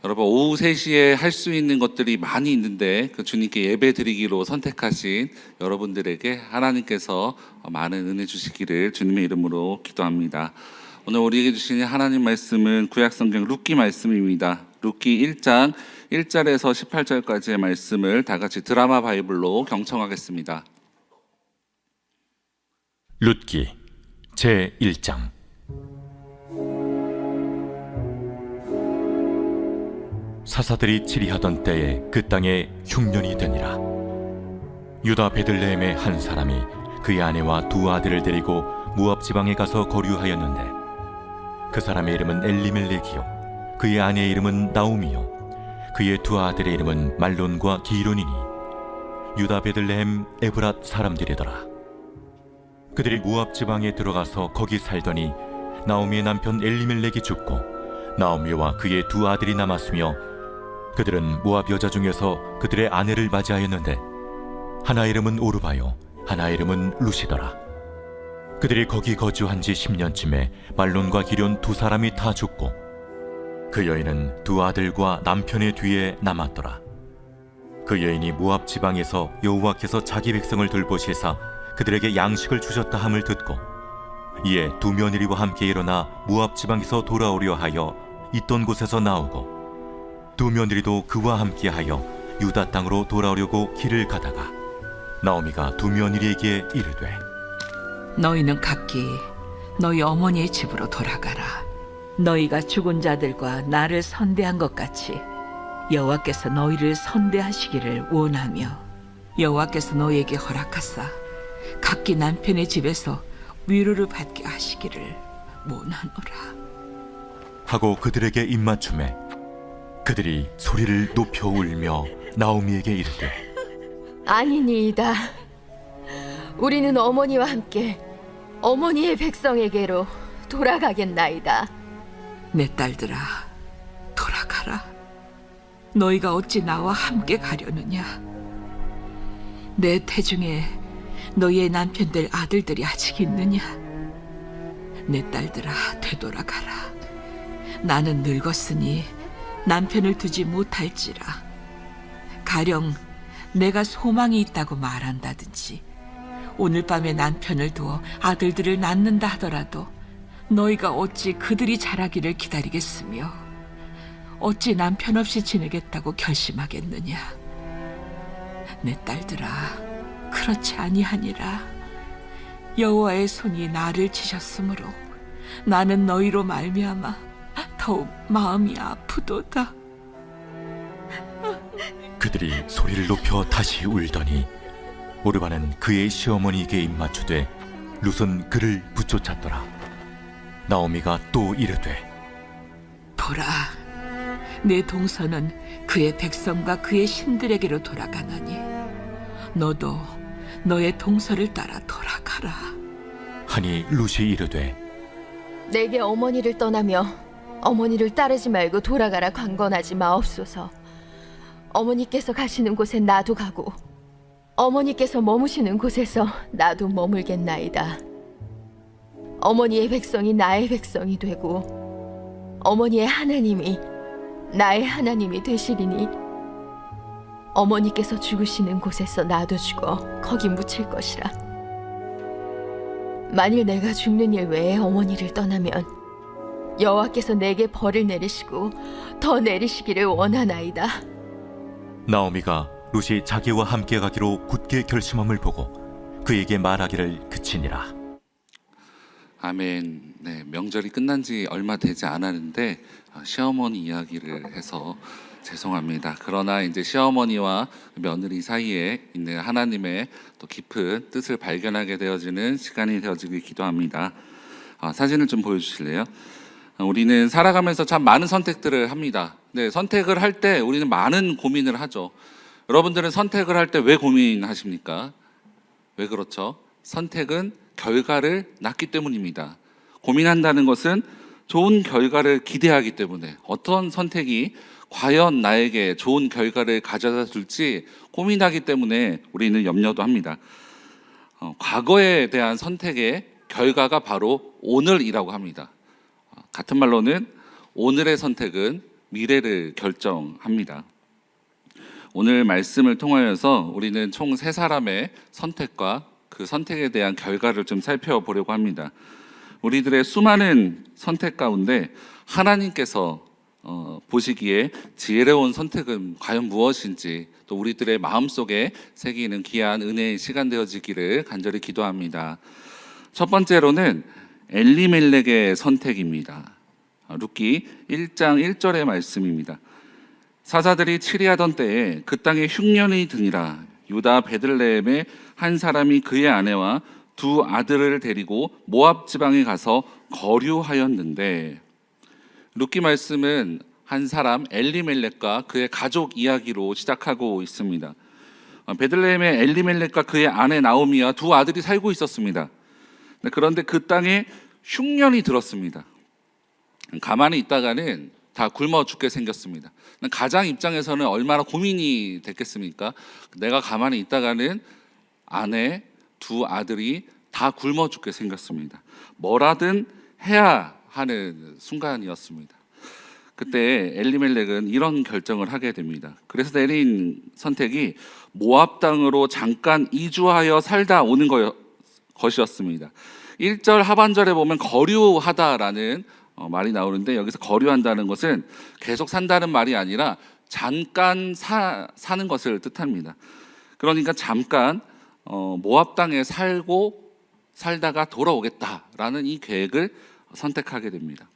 여러분, 오후 3시에 할 수 있는 것들이 많이 있는데 그 주님께 예배 드리기로 선택하신 여러분들에게 하나님께서 많은 은혜 주시기를 주님의 이름으로 기도합니다. 오늘 우리에게 주시는 하나님 말씀은 구약성경 룻기 말씀입니다. 룻기 1장 1절에서 18절까지의 말씀을 다 같이 드라마 바이블로 경청하겠습니다. 룻기 제1장. 사사들이 치리하던 때에 그 땅에 흉년이 되니라. 유다 베들레헴의 한 사람이 그의 아내와 두 아들을 데리고 모압 지방에 가서 거류하였는데, 그 사람의 이름은 엘리멜렉이요 그의 아내의 이름은 나오미요 그의 두 아들의 이름은 말론과 기론이니 유다 베들레헴 에브랏 사람들이더라. 그들이 모압 지방에 들어가서 거기 살더니 나오미의 남편 엘리멜렉이 죽고 나오미와 그의 두 아들이 남았으며, 그들은 모압 여자 중에서 그들의 아내를 맞이하였는데 하나 이름은 오르바요 하나 이름은 룻이더라. 그들이 거기 거주한 지 10년쯤에 말론과 기론 두 사람이 다 죽고 그 여인은 두 아들과 남편의 뒤에 남았더라. 그 여인이 모압 지방에서 여호와께서 자기 백성을 돌보시사 그들에게 양식을 주셨다 함을 듣고 이에 두 며느리와 함께 일어나 모압 지방에서 돌아오려 하여 있던 곳에서 나오고, 두 며느리도 그와 함께하여 유다 땅으로 돌아오려고 길을 가다가 나오미가 두 며느리에게 이르되, 너희는 각기 너희 어머니의 집으로 돌아가라. 너희가 죽은 자들과 나를 선대한 것 같이 여호와께서 너희를 선대하시기를 원하며, 여호와께서 너희에게 허락하사 각기 남편의 집에서 위로를 받게 하시기를 원하노라 하고 그들에게 입맞춤에 그들이 소리를 높여 울며 나오미에게 이르되, 아니니이다. 우리는 어머니와 함께 어머니의 백성에게로 돌아가겠나이다. 내 딸들아, 돌아가라. 너희가 어찌 나와 함께 가려느냐? 내 태중에 너희의 남편들 아들들이 아직 있느냐? 내 딸들아, 되돌아가라. 나는 늙었으니 남편을 두지 못할지라. 가령 내가 소망이 있다고 말한다든지 오늘 밤에 남편을 두어 아들들을 낳는다 하더라도 너희가 어찌 그들이 자라기를 기다리겠으며 어찌 남편 없이 지내겠다고 결심하겠느냐? 내 딸들아, 그렇지 아니하니라. 여호와의 손이 나를 치셨으므로 나는 너희로 말미암아 더욱 마음이 아프도다. 그들이 소리를 높여 다시 울더니 오르바는 그의 시어머니에게 입맞추되 룻은 그를 붙쫓았더라. 나오미가 또 이르되, 보라, 내 동서는 그의 백성과 그의 신들에게로 돌아가나니 너도 너의 동서를 따라 돌아가라. 하니 룻이 이르되, 내게 어머니를 떠나며 어머니를 따르지 말고 돌아가라 강건하지 마옵소서. 어머니께서 가시는 곳에 나도 가고 어머니께서 머무시는 곳에서 나도 머물겠나이다. 어머니의 백성이 나의 백성이 되고 어머니의 하나님이 나의 하나님이 되시리니 어머니께서 죽으시는 곳에서 나도 죽어 거기 묻힐 것이라. 만일 내가 죽는 일 외에 어머니를 떠나면 여호와께서 내게 벌을 내리시고 더 내리시기를 원하나이다. 나오미가 룻이 자기와 함께 가기로 굳게 결심함을 보고 그에게 말하기를 그치니라. 아멘. 네, 명절이 끝난 지 얼마 되지 않았는데 시어머니 이야기를 해서 죄송합니다. 그러나 이제 시어머니와 며느리 사이에 있는 하나님의 또 깊은 뜻을 발견하게 되어지는 시간이 되어지길 기도합니다. 사진을 좀 보여주실래요? 우리는 살아가면서 참 많은 선택들을 합니다. 네, 선택을 할 때 우리는 많은 고민을 하죠. 여러분들은 선택을 할 때 왜 고민하십니까? 왜 그렇죠? 선택은 결과를 낳기 때문입니다. 고민한다는 것은 좋은 결과를 기대하기 때문에, 어떤 선택이 과연 나에게 좋은 결과를 가져다 줄지 고민하기 때문에 우리는 염려도 합니다. 과거에 대한 선택의 결과가 바로 오늘이라고 합니다. 같은 말로는 오늘의 선택은 미래를 결정합니다. 오늘 말씀을 통하여서 우리는 총 3사람의 선택과 그 선택에 대한 결과를 좀 살펴보려고 합니다. 우리들의 수많은 선택 가운데 하나님께서 보시기에 지혜로운 선택은 과연 무엇인지, 또 우리들의 마음속에 새기는 귀한 은혜의 시간 되어지기를 간절히 기도합니다. 첫 번째로는 엘리멜렉의 선택입니다. 룻기 1장 1절의 말씀입니다. 사자들이 치리하던 때에 그 땅에 흉년이 드니라. 유다 베들레헴의 한 사람이 그의 아내와 2 아들을 데리고 모압 지방에 가서 거류하였는데, 룻기 말씀은 한 사람 엘리멜렉과 그의 가족 이야기로 시작하고 있습니다. 베들레헴의 엘리멜렉과 그의 아내 나오미와 2 아들이 살고 있었습니다. 그런데 그 땅에 흉년이 들었습니다. 가만히 있다가는 다 굶어 죽게 생겼습니다. 가장 입장에서는 얼마나 고민이 됐겠습니까? 내가 가만히 있다가는 아내 2 아들이 다 굶어 죽게 생겼습니다. 뭐라든 해야 하는 순간이었습니다. 그때 엘리멜렉은 이런 결정을 하게 됩니다. 그래서 내린 선택이 모압 땅으로 잠깐 이주하여 살다 오는 것이었습니다. 1절 하반절에 보면 거류하다라는 말이 나오는데, 여기서 거류한다는 것은 계속 산다는 말이 아니라 잠깐 사는 것을 뜻합니다. 그러니까 잠깐 모압 땅에 살다가 돌아오겠다라는 이 계획을 선택하게 됩니다.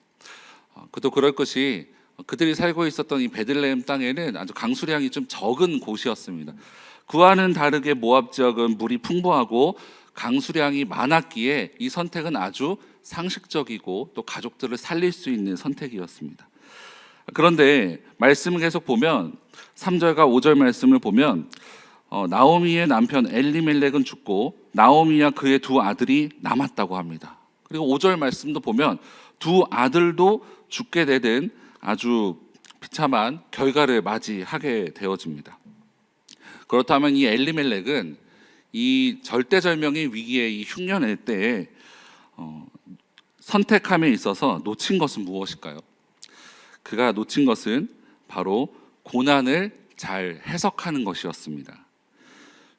그도 그럴 것이 그들이 살고 있었던 이 베들레헴 땅에는 아주 강수량이 좀 적은 곳이었습니다. 그와는 다르게 모압 지역은 물이 풍부하고 강수량이 많았기에 이 선택은 아주 상식적이고 또 가족들을 살릴 수 있는 선택이었습니다. 그런데 말씀을 계속 보면 3절과 5절 말씀을 보면 나오미의 남편 엘리멜렉은 죽고 나오미와 그의 2 아들이 남았다고 합니다. 그리고 5절 말씀도 보면 2 아들도 죽게 되는 아주 비참한 결과를 맞이하게 되어집니다. 그렇다면 이 엘리멜렉은 이 절대절명의 위기의 이 흉년의 때에 선택함에 있어서 놓친 것은 무엇일까요? 그가 놓친 것은 바로 고난을 잘 해석하는 것이었습니다.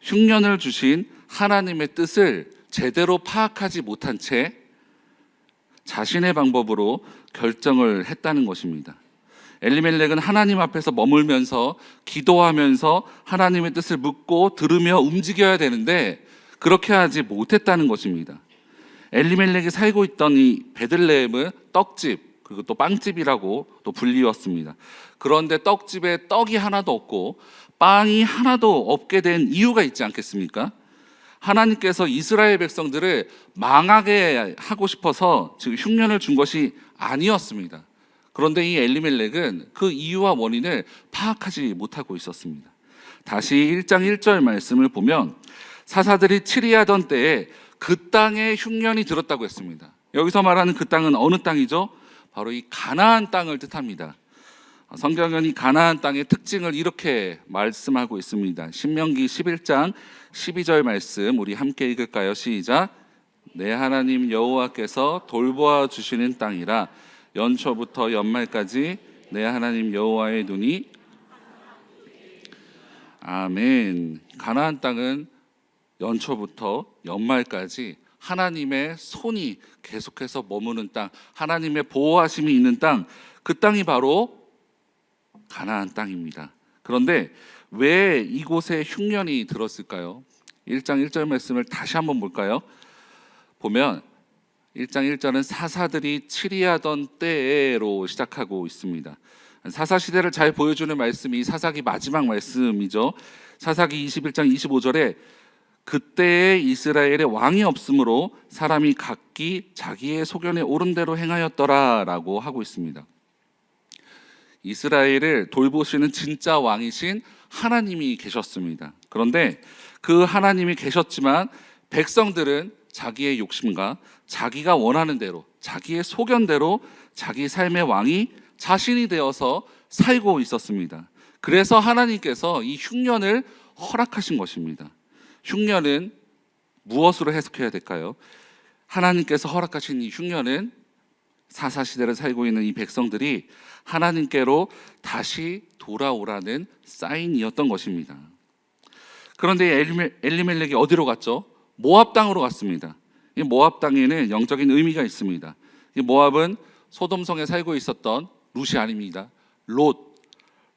흉년을 주신 하나님의 뜻을 제대로 파악하지 못한 채 자신의 방법으로 결정을 했다는 것입니다. 엘리멜렉은 하나님 앞에서 머물면서 기도하면서 하나님의 뜻을 묻고 들으며 움직여야 되는데 그렇게 하지 못했다는 것입니다. 엘리멜렉이 살고 있던 이 베들레헴은 떡집, 그리고 또 빵집이라고 또 불리웠습니다. 그런데 떡집에 떡이 하나도 없고 빵이 하나도 없게 된 이유가 있지 않겠습니까? 하나님께서 이스라엘 백성들을 망하게 하고 싶어서 지금 흉년을 준 것이 아니었습니다. 그런데 이 엘리멜렉은 그 이유와 원인을 파악하지 못하고 있었습니다. 다시 1장 1절 말씀을 보면 사사들이 치리하던 때에 그 땅에 흉년이 들었다고 했습니다. 여기서 말하는 그 땅은 어느 땅이죠? 바로 이 가나안 땅을 뜻합니다. 성경은 이 가나안 땅의 특징을 이렇게 말씀하고 있습니다. 신명기 11장 12절 말씀 우리 함께 읽을까요? 시작. 내 하나님 여호와께서 돌보아 주시는 땅이라 연초부터 연말까지 내 하나님 여호와의 눈이 아멘. 가나안 땅은 연초부터 연말까지 하나님의 손이 계속해서 머무는 땅, 하나님의 보호하심이 있는 땅, 그 땅이 바로 가나안 땅입니다. 그런데 왜 이곳에 흉년이 들었을까요? 1장 1절 말씀을 다시 한번 볼까요? 보면 1장 1절은 사사들이 치리하던 때로 시작하고 있습니다. 사사시대를 잘 보여주는 말씀이 사사기 마지막 말씀이죠. 사사기 21장 25절에 그때에 이스라엘에 왕이 없으므로 사람이 각기 자기의 소견에 옳은 대로 행하였더라 라고 하고 있습니다. 이스라엘을 돌보시는 진짜 왕이신 하나님이 계셨습니다. 그런데 그 하나님이 계셨지만 백성들은 자기의 욕심과 자기가 원하는 대로 자기의 소견대로 자기 삶의 왕이 자신이 되어서 살고 있었습니다. 그래서 하나님께서 이 흉년을 허락하신 것입니다. 흉년은 무엇으로 해석해야 될까요? 하나님께서 허락하신 이 흉년은 사사 시대를 살고 있는 이 백성들이 하나님께로 다시 돌아오라는 사인이었던 것입니다. 그런데 엘리멜렉이 어디로 갔죠? 모압 땅으로 갔습니다. 이 모압 땅에는 영적인 의미가 있습니다. 이 모압은 소돔성에 살고 있었던 룻이 아닙니다.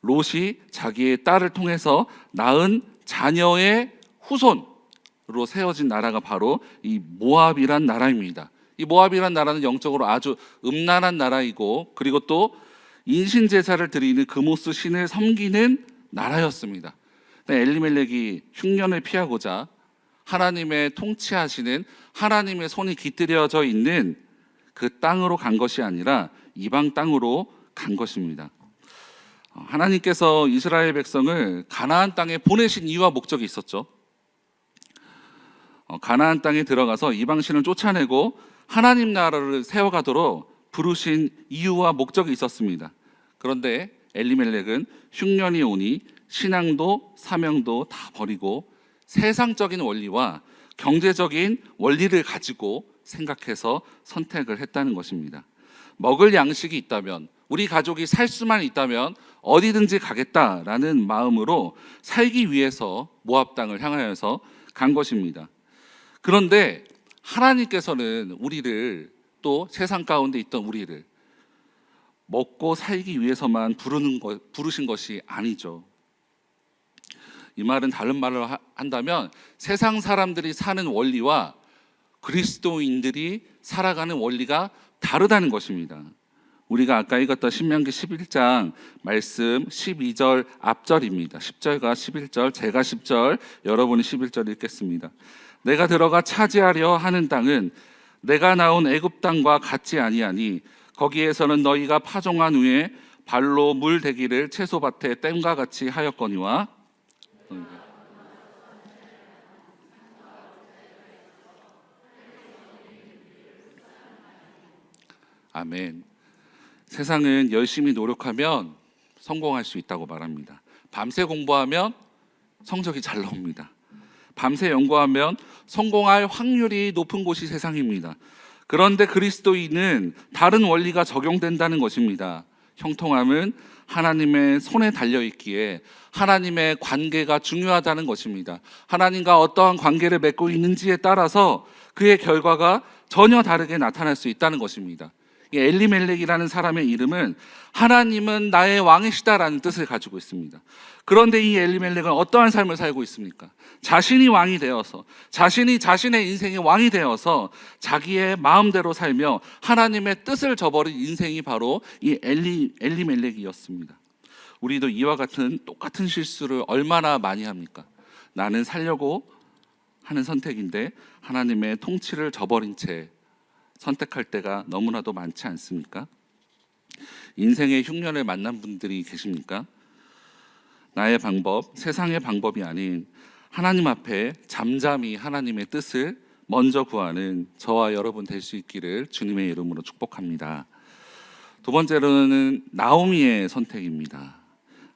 롯이 자기의 딸을 통해서 낳은 자녀의 후손으로 세워진 나라가 바로 이 모압이란 나라입니다. 이 모압이란 나라는 영적으로 아주 음란한 나라이고, 그리고 또 인신제사를 드리는 그모스 신을 섬기는 나라였습니다. 엘리멜렉이 흉년을 피하고자 하나님의 통치하시는 하나님의 손이 깃들여져 있는 그 땅으로 간 것이 아니라 이방 땅으로 간 것입니다. 하나님께서 이스라엘 백성을 가나안 땅에 보내신 이유와 목적이 있었죠. 가나안 땅에 들어가서 이방신을 쫓아내고 하나님 나라를 세워가도록 부르신 이유와 목적이 있었습니다. 그런데 엘리멜렉은 흉년이 오니 신앙도 사명도 다 버리고 세상적인 원리와 경제적인 원리를 가지고 생각해서 선택을 했다는 것입니다. 먹을 양식이 있다면, 우리 가족이 살 수만 있다면 어디든지 가겠다라는 마음으로 살기 위해서 모압 땅을 향하여서 간 것입니다. 그런데 하나님께서는 우리를, 또 세상 가운데 있던 우리를 먹고 살기 위해서만 부르신 것이 아니죠. 이 말은 다른 말을 한다면 세상 사람들이 사는 원리와 그리스도인들이 살아가는 원리가 다르다는 것입니다. 우리가 아까 읽었던 신명기 11장 말씀 12절 앞절입니다. 10절과 11절, 제가 10절, 여러분이 11절 읽겠습니다. 내가 들어가 차지하려 하는 땅은 내가 나온 애굽 땅과 같지 아니하니 거기에서는 너희가 파종한 후에 발로 물 대기를 채소밭에 댐과 같이 하였거니와. 아멘. 세상은 열심히 노력하면 성공할 수 있다고 말합니다. 밤새 공부하면 성적이 잘 나옵니다. 밤새 연구하면 성공할 확률이 높은 곳이 세상입니다. 그런데 그리스도인은 다른 원리가 적용된다는 것입니다. 형통함은 하나님의 손에 달려있기에 하나님의 관계가 중요하다는 것입니다. 하나님과 어떠한 관계를 맺고 있는지에 따라서 그의 결과가 전혀 다르게 나타날 수 있다는 것입니다. 엘리멜렉이라는 사람의 이름은 하나님은 나의 왕이시다라는 뜻을 가지고 있습니다. 그런데 이 엘리멜렉은 어떠한 삶을 살고 있습니까? 자신이 왕이 되어서, 자신이 자신의 인생의 왕이 되어서 자기의 마음대로 살며 하나님의 뜻을 저버린 인생이 바로 이 엘리멜렉이었습니다. 우리도 이와 같은 똑같은 실수를 얼마나 많이 합니까? 나는 살려고 하는 선택인데 하나님의 통치를 저버린 채 선택할 때가 너무나도 많지 않습니까? 인생의 흉년을 만난 분들이 계십니까? 나의 방법, 세상의 방법이 아닌 하나님 앞에 잠잠히 하나님의 뜻을 먼저 구하는 저와 여러분 될 수 있기를 주님의 이름으로 축복합니다. 두 번째로는 나오미의 선택입니다.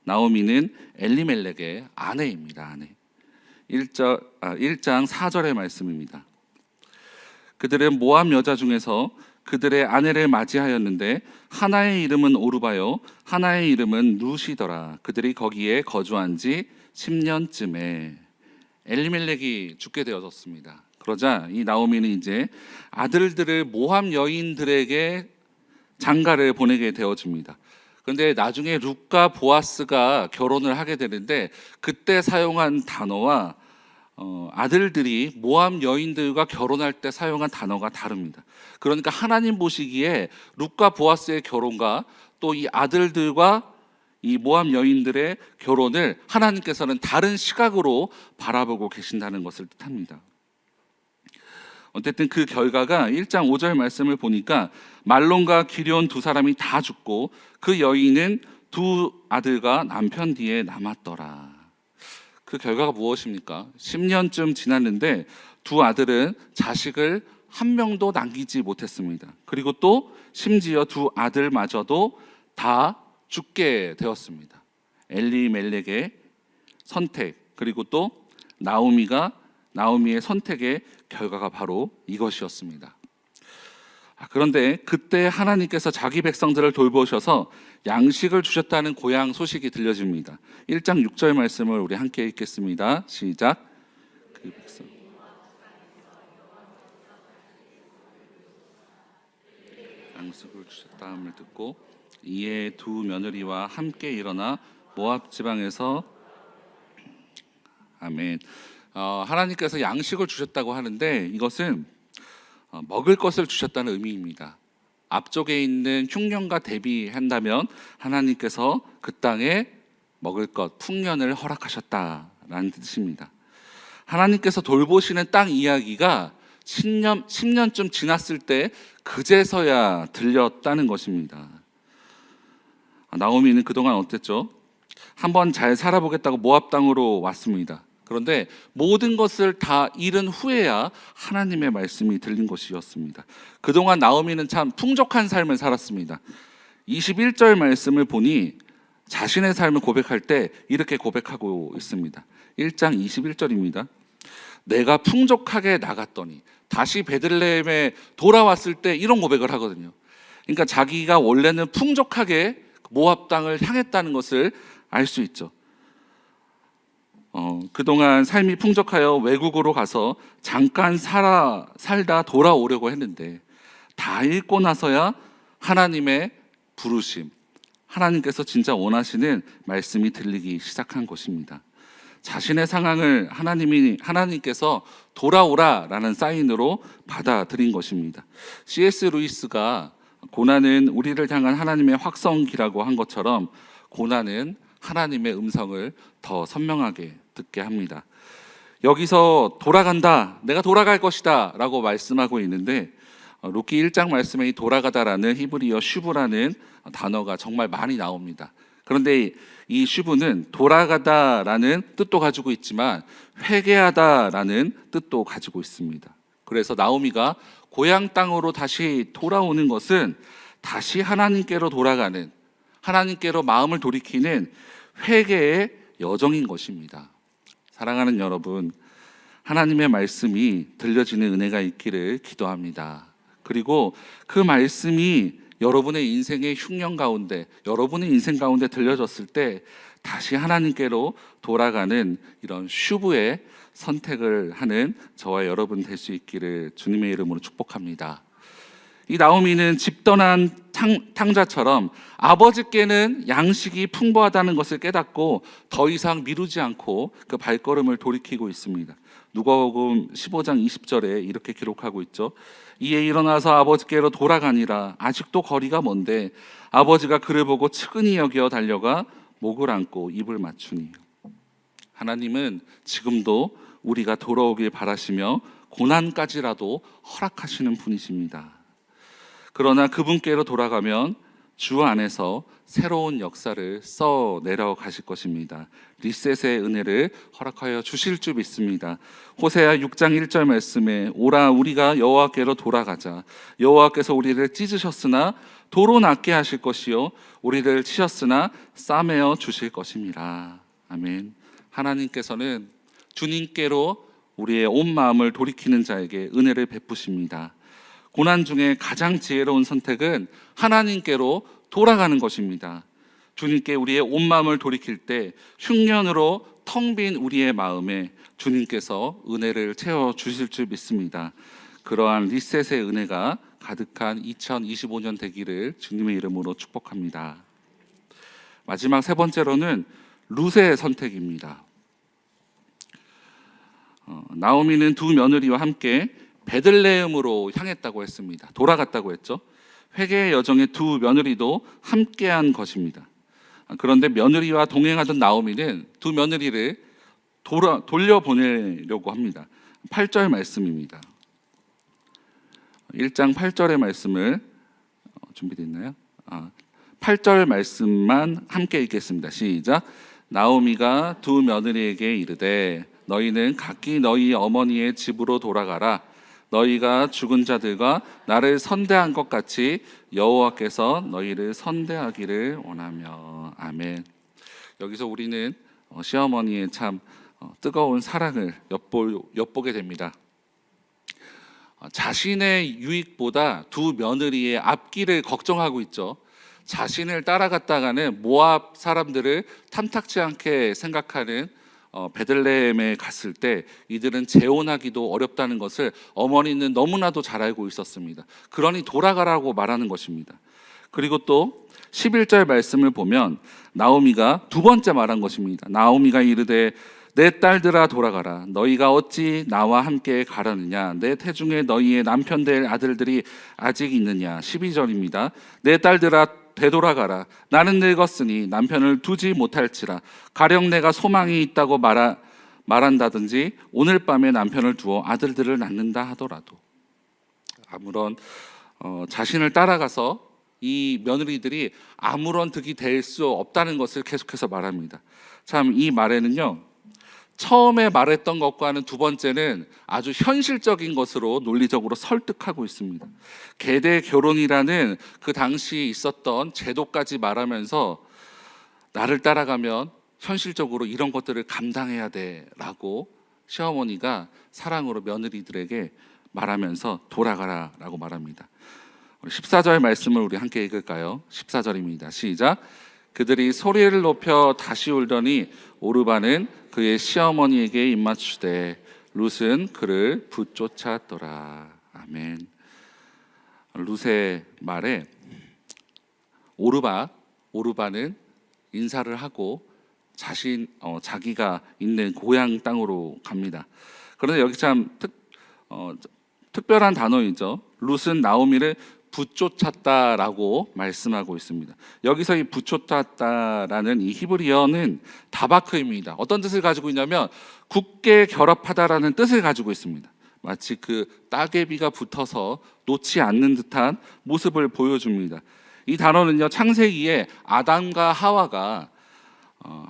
나오미는 엘리멜렉의 아내입니다. 아내. 1장 4절의 말씀입니다. 그들은 모압 여자 중에서 그들의 아내를 맞이하였는데 하나의 이름은 오르바요 하나의 이름은 룻이더라. 그들이 거기에 거주한 지 10년쯤에 엘리멜렉이 죽게 되어졌습니다. 그러자 이 나오미는 이제 아들들을 모압 여인들에게 장가를 보내게 되어집니다. 그런데 나중에 룻과 보아스가 결혼을 하게 되는데 그때 사용한 단어와 아들들이 모압 여인들과 결혼할 때 사용한 단어가 다릅니다. 그러니까 하나님 보시기에 룻과 보아스의 결혼과 또 이 아들들과 이 모압 여인들의 결혼을 하나님께서는 다른 시각으로 바라보고 계신다는 것을 뜻합니다. 어쨌든 그 결과가 1장 5절 말씀을 보니까 말론과 기럧 두 사람이 다 죽고 그 여인은 두 아들과 남편 뒤에 남았더라. 그 결과가 무엇입니까? 10년쯤 지났는데 두 아들은 자식을 한 명도 남기지 못했습니다. 그리고 또 심지어 두 아들마저도 다 죽게 되었습니다. 엘리멜렉의 선택, 그리고 또 나오미의 선택의 결과가 바로 이것이었습니다. 그런데 그때 하나님께서 자기 백성들을 돌보셔서 양식을 주셨다는 고향 소식이 들려집니다. 1장 6절 말씀을 우리 함께 읽겠습니다. 시작. 그 백성 양식을 주셨다함을 듣고 이에 두 며느리와 함께 일어나 모압 지방에서 아멘. 하나님께서 양식을 주셨다고 하는데 이것은 먹을 것을 주셨다는 의미입니다. 앞쪽에 있는 흉년과 대비한다면 하나님께서 그 땅에 먹을 것, 풍년을 허락하셨다라는 뜻입니다. 하나님께서 돌보시는 땅 이야기가 10년쯤 지났을 때 그제서야 들렸다는 것입니다. 나오미는 그동안 어땠죠? 한번 잘 살아보겠다고 모압 땅으로 왔습니다. 그런데 모든 것을 다 잃은 후에야 하나님의 말씀이 들린 것이었습니다. 그동안 나오미는 참 풍족한 삶을 살았습니다. 21절 말씀을 보니 자신의 삶을 고백할 때 이렇게 고백하고 있습니다. 1장 21절입니다. 내가 풍족하게 나갔더니 다시 베들레헴에 돌아왔을 때 이런 고백을 하거든요. 그러니까 자기가 원래는 풍족하게 모압 땅을 향했다는 것을 알 수 있죠. 그동안 삶이 풍족하여 외국으로 가서 잠깐 살다 돌아오려고 했는데 다 잃고 나서야 하나님의 부르심, 하나님께서 진짜 원하시는 말씀이 들리기 시작한 것입니다. 자신의 상황을 하나님께서 돌아오라라는 사인으로 받아들인 것입니다. C.S. 루이스가 고난은 우리를 향한 하나님의 확성기라고 한 것처럼 고난은 하나님의 음성을 더 선명하게 듣게 합니다. 여기서 돌아간다, 내가 돌아갈 것이다 라고 말씀하고 있는데 룻기 1장 말씀에 이 돌아가다라는 히브리어 슈브라는 단어가 정말 많이 나옵니다. 그런데 이 슈브는 돌아가다라는 뜻도 가지고 있지만 회개하다라는 뜻도 가지고 있습니다. 그래서 나오미가 고향 땅으로 다시 돌아오는 것은 다시 하나님께로 돌아가는, 하나님께로 마음을 돌이키는 회개의 여정인 것입니다. 사랑하는 여러분, 하나님의 말씀이 들려지는 은혜가 있기를 기도합니다. 그리고 그 말씀이 여러분의 인생의 흉년 가운데, 여러분의 인생 가운데 들려졌을 때 다시 하나님께로 돌아가는 이런 슈브의 선택을 하는 저와 여러분 될 수 있기를 주님의 이름으로 축복합니다. 이 나오미는 집 떠난 탕자처럼 아버지께는 양식이 풍부하다는 것을 깨닫고 더 이상 미루지 않고 그 발걸음을 돌이키고 있습니다. 누가복음 15장 20절에 이렇게 기록하고 있죠. 이에 일어나서 아버지께로 돌아가니라. 아직도 거리가 먼데 아버지가 그를 보고 측은히 여겨 달려가 목을 안고 입을 맞추니. 하나님은 지금도 우리가 돌아오길 바라시며 고난까지라도 허락하시는 분이십니다. 그러나 그분께로 돌아가면 주 안에서 새로운 역사를 써 내려가실 것입니다. 리셋의 은혜를 허락하여 주실 줄 믿습니다. 호세아 6장 1절 말씀에 오라 우리가 여호와께로 돌아가자. 여호와께서 우리를 찢으셨으나 도로 낫게 하실 것이요 우리를 치셨으나 싸매어 주실 것입니다. 아멘. 하나님께서는 주님께로 우리의 온 마음을 돌이키는 자에게 은혜를 베푸십니다. 고난 중에 가장 지혜로운 선택은 하나님께로 돌아가는 것입니다. 주님께 우리의 온 마음을 돌이킬 때 흉년으로 텅 빈 우리의 마음에 주님께서 은혜를 채워 주실 줄 믿습니다. 그러한 리셋의 은혜가 가득한 2025년 되기를 주님의 이름으로 축복합니다. 마지막 세 번째로는 룻의 선택입니다. 나오미는 두 며느리와 함께 베들레헴으로 향했다고 했습니다. 돌아갔다고 했죠. 회개의 여정에 두 며느리도 함께한 것입니다. 그런데 며느리와 동행하던 나오미는 두 며느리를 돌려보내려고 합니다. 8절 말씀입니다. 1장 8절의 말씀을 준비되어 있나요? 8절 말씀만 함께 읽겠습니다. 시작. 나오미가 두 며느리에게 이르되 너희는 각기 너희 어머니의 집으로 돌아가라. 너희가 죽은 자들과 나를 선대한 것 같이 여호와께서 너희를 선대하기를 원하며. 아멘. 여기서 우리는 시어머니의 참 뜨거운 사랑을 엿보게 됩니다. 자신의 유익보다 두 며느리의 앞길을 걱정하고 있죠. 자신을 따라갔다가는 모압 사람들을 탐탁지 않게 생각하는 베들레헴에 갔을 때 이들은 재혼하기도 어렵다는 것을 어머니는 너무나도 잘 알고 있었습니다. 그러니 돌아가라고 말하는 것입니다. 그리고 또 11절 말씀을 보면 나오미가 두 번째 말한 것입니다. 나오미가 이르되 내 딸들아 돌아가라. 너희가 어찌 나와 함께 가려느냐. 내 태중에 너희의 남편 될 아들들이 아직 있느냐. 12절입니다. 내 딸들아 되돌아가라. 나는 늙었으니 남편을 두지 못할지라. 가령 내가 소망이 있다고 말한다든지 오늘 밤에 남편을 두어 아들들을 낳는다 하더라도. 아무런 자신을 따라가서 이 며느리들이 아무런 득이 될 수 없다는 것을 계속해서 말합니다. 참 이 말에는요, 처음에 말했던 것과는 두 번째는 아주 현실적인 것으로 논리적으로 설득하고 있습니다. 계대 결혼이라는 그 당시 있었던 제도까지 말하면서 나를 따라가면 현실적으로 이런 것들을 감당해야 돼라고 시어머니가 사랑으로 며느리들에게 말하면서 돌아가라라고 말합니다. 14절 말씀을 우리 함께 읽을까요? 14절입니다. 시작. 그들이 소리를 높여 다시 울더니 오르바는 그의 시어머니에게 입맞추되 룻은 그를 붙쫓았더라. 아멘. 룻의 말에 오르바는 인사를 하고 자기가 있는 고향 땅으로 갑니다. 그런데 여기 참 특별한 단어이죠. 룻은 나오미를 붙쫓았다라고 말씀하고 있습니다. 여기서 이 붙쫓았다라는 이 히브리어는 다바크입니다. 어떤 뜻을 가지고 있냐면 굳게 결합하다라는 뜻을 가지고 있습니다. 마치 그 따개비가 붙어서 놓지 않는 듯한 모습을 보여줍니다. 이 단어는요, 창세기에 아담과 하와가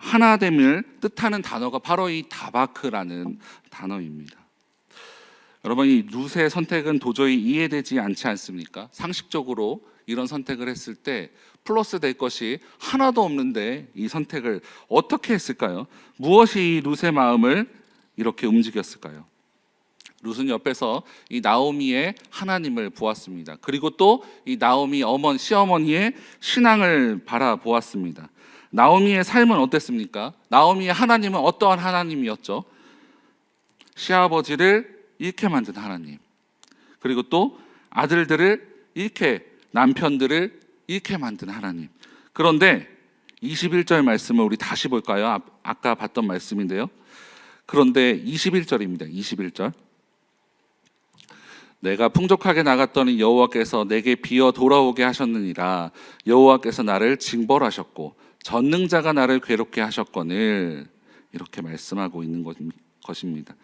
하나됨을 뜻하는 단어가 바로 이 다바크라는 단어입니다. 여러분, 이 룻의 선택은 도저히 이해되지 않지 않습니까? 상식적으로 이런 선택을 했을 때 플러스 될 것이 하나도 없는데 이 선택을 어떻게 했을까요? 무엇이 이 룻의 마음을 이렇게 움직였을까요? 룻은 옆에서 이 나오미의 하나님을 보았습니다. 그리고 또 이 나오미 시어머니의 신앙을 바라보았습니다. 나오미의 삶은 어땠습니까? 나오미의 하나님은 어떠한 하나님이었죠? 시아버지를 잃게 만든 하나님, 그리고 또 아들들을 잃게, 남편들을 잃게 만든 하나님. 그런데 21절 말씀을 우리 다시 볼까요? 아까 봤던 말씀인데요. 그런데 21절입니다. 21절. 내가 풍족하게 나갔더니 여호와께서 내게 비어 돌아오게 하셨느니라. 여호와께서 나를 징벌하셨고 전능자가 나를 괴롭게 하셨거늘. 이렇게 말씀하고 있는 것입니다.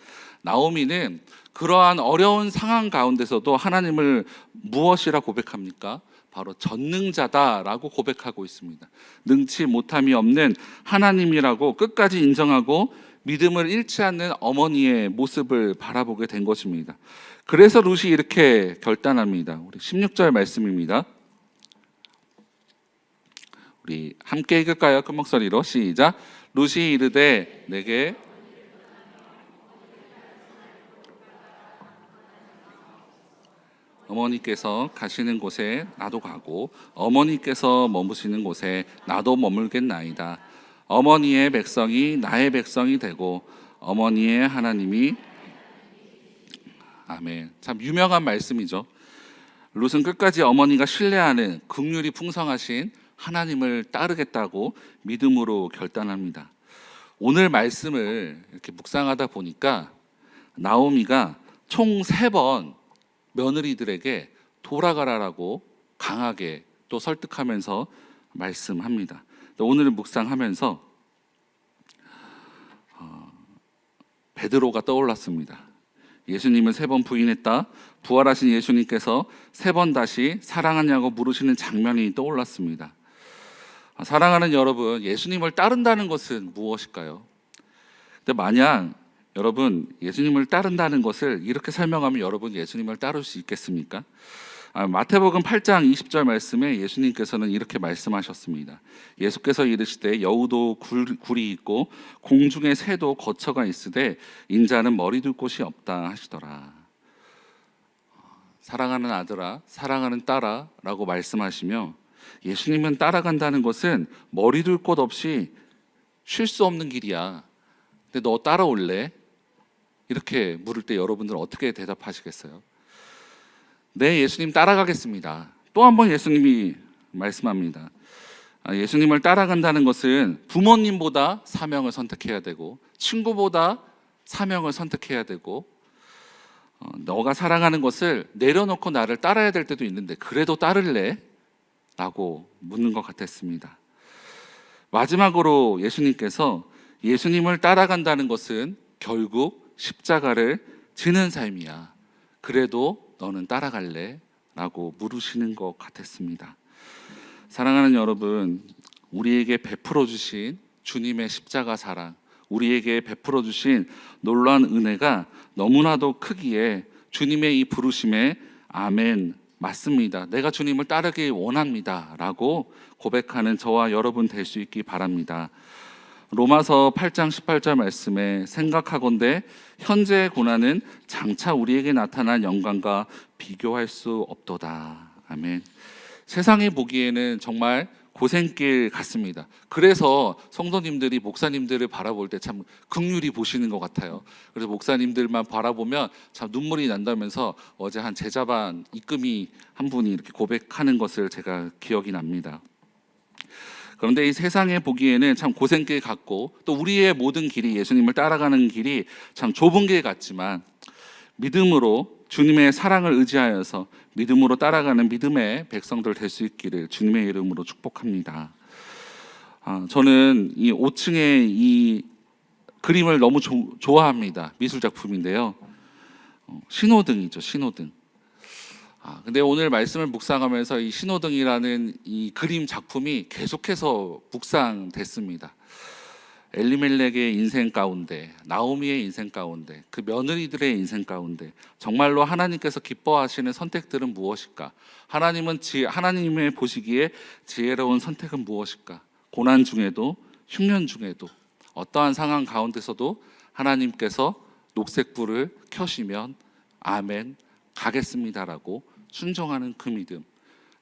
나오미는 그러한 어려운 상황 가운데서도 하나님을 무엇이라 고백합니까? 바로 전능자다라고 고백하고 있습니다. 능치 못함이 없는 하나님이라고 끝까지 인정하고 믿음을 잃지 않는 어머니의 모습을 바라보게 된 것입니다. 그래서 룻이 이렇게 결단합니다. 우리 16절 말씀입니다. 우리 함께 읽을까요? 큰 목소리로 시작. 룻이 이르되 내게 어머니께서 가시는 곳에 나도 가고 어머니께서 머무시는 곳에 나도 머물겠나이다. 어머니의 백성이 나의 백성이 되고 어머니의 하나님이 아멘. 참 유명한 말씀이죠. 룻은 끝까지 어머니가 신뢰하는 긍휼이 풍성하신 하나님을 따르겠다고 믿음으로 결단합니다. 오늘 말씀을 이렇게 묵상하다 보니까 나오미가 총 3번 며느리들에게 돌아가라라고 강하게 또 설득하면서 말씀합니다. 오늘 묵상하면서 베드로가 떠올랐습니다. 예수님을 3번 부인했다. 부활하신 예수님께서 3번 다시 사랑하냐고 물으시는 장면이 떠올랐습니다. 사랑하는 여러분, 예수님을 따른다는 것은 무엇일까요? 근데 만약 여러분 예수님을 따른다는 것을 이렇게 설명하면 여러분 예수님을 따를 수 있겠습니까? 마태복음 8장 20절 말씀에 예수님께서는 이렇게 말씀하셨습니다. 예수께서 이르시되 여우도 굴이 있고 공중의 새도 거처가 있으되 인자는 머리 둘 곳이 없다 하시더라. 사랑하는 아들아, 사랑하는 딸아 라고 말씀하시며 예수님은 따라간다는 것은 머리 둘 곳 없이 쉴 수 없는 길이야. 근데 너 따라올래? 이렇게 물을 때 여러분들은 어떻게 대답하시겠어요? 네, 예수님 따라가겠습니다. 또 한 번 예수님이 말씀합니다. 예수님을 따라간다는 것은 부모님보다 사명을 선택해야 되고 친구보다 사명을 선택해야 되고 너가 사랑하는 것을 내려놓고 나를 따라야 될 때도 있는데 그래도 따를래? 라고 묻는 것 같았습니다. 마지막으로 예수님께서 예수님을 따라간다는 것은 결국 십자가를 지는 삶이야. 그래도 너는 따라갈래? 라고 물으시는 것 같았습니다. 사랑하는 여러분, 우리에게 베풀어 주신 주님의 십자가 사랑, 우리에게 베풀어 주신 놀라운 은혜가 너무나도 크기에 주님의 이 부르심에 아멘, 맞습니다. 내가 주님을 따르기 원합니다. 라고 고백하는 저와 여러분 될 수 있기 바랍니다. 로마서 8장 18절 말씀에 생각하건대 현재의 고난은 장차 우리에게 나타난 영광과 비교할 수 없도다. 아멘. 세상이 보기에는 정말 고생길 같습니다. 그래서 성도님들이 목사님들을 바라볼 때 참 긍휼히 보시는 것 같아요. 그래서 목사님들만 바라보면 참 눈물이 난다면서 어제 한 제자반 입금이 한 분이 이렇게 고백하는 것을 제가 기억이 납니다. 그런데 이 세상에 보기에는 참 고생길 같고 또 우리의 모든 길이 예수님을 따라가는 길이 참 좁은 길 같지만 믿음으로 주님의 사랑을 의지하여서 믿음으로 따라가는 믿음의 백성들 될 수 있기를 주님의 이름으로 축복합니다. 저는 이 5층의 이 그림을 너무 좋아합니다. 미술 작품인데요. 신호등이죠, 신호등. 근데 오늘 말씀을 묵상하면서 이 신호등이라는 이 그림 작품이 계속해서 묵상됐습니다. 엘리멜렉의 인생 가운데, 나오미의 인생 가운데, 그 며느리들의 인생 가운데 정말로 하나님께서 기뻐하시는 선택들은 무엇일까? 하나님의 보시기에 지혜로운 선택은 무엇일까? 고난 중에도 흉년 중에도 어떠한 상황 가운데서도 하나님께서 녹색불을 켜시면 아멘 가겠습니다라고 순종하는 그 믿음.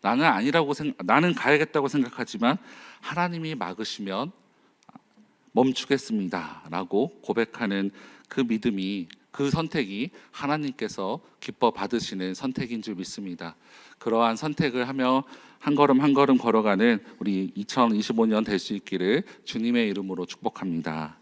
나는 가야겠다고 생각하지만 하나님이 막으시면 멈추겠습니다라고 고백하는 그 믿음이, 그 선택이 하나님께서 기뻐 받으시는 선택인 줄 믿습니다. 그러한 선택을 하며 한 걸음 한 걸음 걸어가는 우리 2025년 될 수 있기를 주님의 이름으로 축복합니다.